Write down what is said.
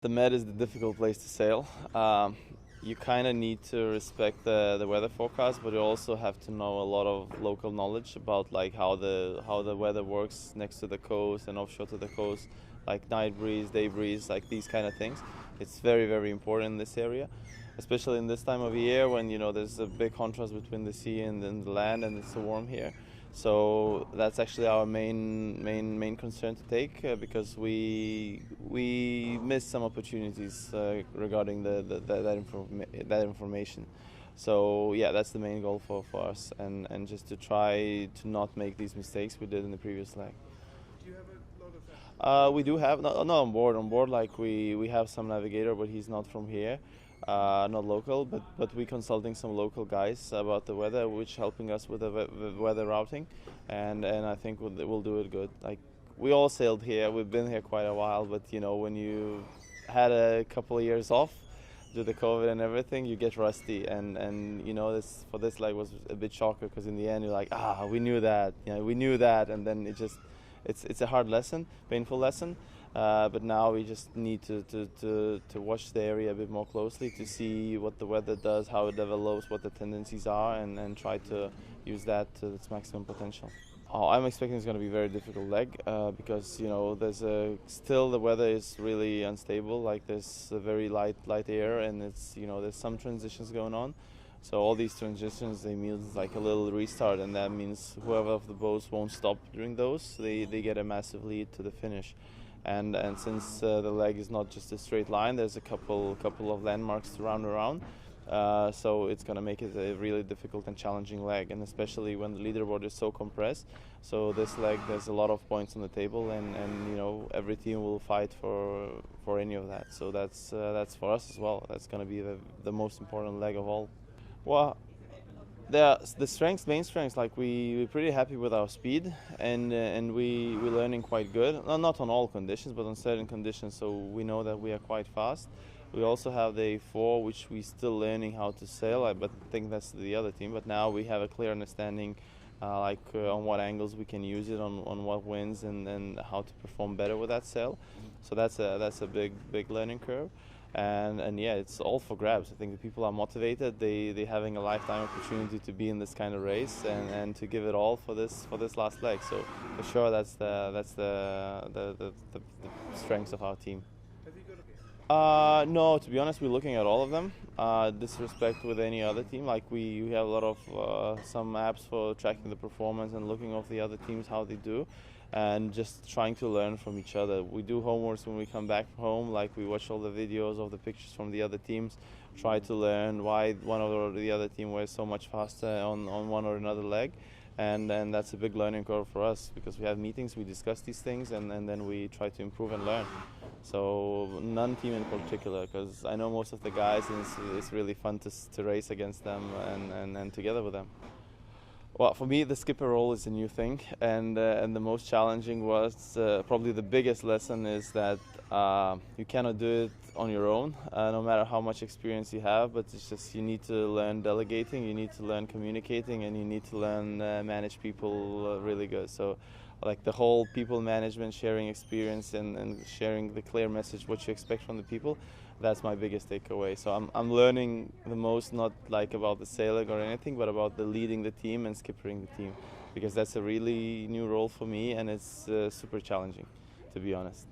The Med is the difficult place to sail. You kind of need to respect the weather forecast, but you also have to know a lot of local knowledge about like how the weather works next to the coast and offshore to the coast, like night breeze, day breeze, like these kind of things. It's very, very important in this area, especially in this time of year when there's a big contrast between the sea and the land, and it's so warm here. So that's actually our main concern to take, because we miss some opportunities regarding that information. So yeah, that's the main goal for us, and just to try to not make these mistakes we did in the previous leg. Do you have a lot of We do have not on board. On board, like we have some navigator, but he's not from here, not local. But we consulting some local guys about the weather, which helping us with the weather routing, and I think we'll do it good. Like we all sailed here. We've been here quite a while, but when you had a couple of years off due to COVID and everything, you get rusty, and this for this leg was a bit shocker, because in the end you're like, we knew that, and then it's a hard lesson, painful lesson, but now we just need to watch the area a bit more closely to see what the weather does, how it develops, what the tendencies are, and try to use that to its maximum potential. I'm expecting it's going to be a very difficult leg, because there's still the weather is really unstable. Like there's a very light air, and it's there's some transitions going on. So all these transitions, they mean like a little restart, and that means whoever of the boats won't stop during those, they get a massive lead to the finish. And since the leg is not just a straight line, there's a couple of landmarks to round around. So it's going to make it a really difficult and challenging leg, and especially when the leaderboard is so compressed. So this leg, there's a lot of points on the table, and every team will fight for any of that. So that's for us as well. That's going to be the most important leg of all. Well, the main strengths, like we're pretty happy with our speed, and we're learning quite good. Not on all conditions, but on certain conditions. So we know that we are quite fast. We also have the A4, which we're still learning how to sail. But I think that's the other team. But now we have a clear understanding, on what angles we can use it, on what winds, and how to perform better with that sail. So that's a big learning curve. And yeah, it's all for grabs. I think the people are motivated. They having a lifetime opportunity to be in this kind of race, and to give it all for this last leg. So for sure, that's the strengths of our team. Have you got No, to be honest, we're looking at all of them. Disrespect with any other team. Like we have a lot of some apps for tracking the performance and looking of the other teams, how they do, and just trying to learn from each other. We do homeworks when we come back home, like we watch all the videos of the pictures from the other teams, try to learn why one or the other team was so much faster on one or another leg. And that's a big learning curve for us, because we have meetings, we discuss these things, and then we try to improve and learn. So none team in particular, because I know most of the guys, and it's really fun to race against them and together with them. Well, for me, the skipper role is a new thing, and the most challenging was probably the biggest lesson is that you cannot do it on your own, no matter how much experience you have. But it's just you need to learn delegating, you need to learn communicating, and you need to learn manage people really good. So, like the whole people management, sharing experience, and sharing the clear message what you expect from the people. That's my biggest takeaway. So I'm learning the most, not like about the sailing or anything, but about the leading the team and skippering the team, because that's a really new role for me, and it's super challenging, to be honest.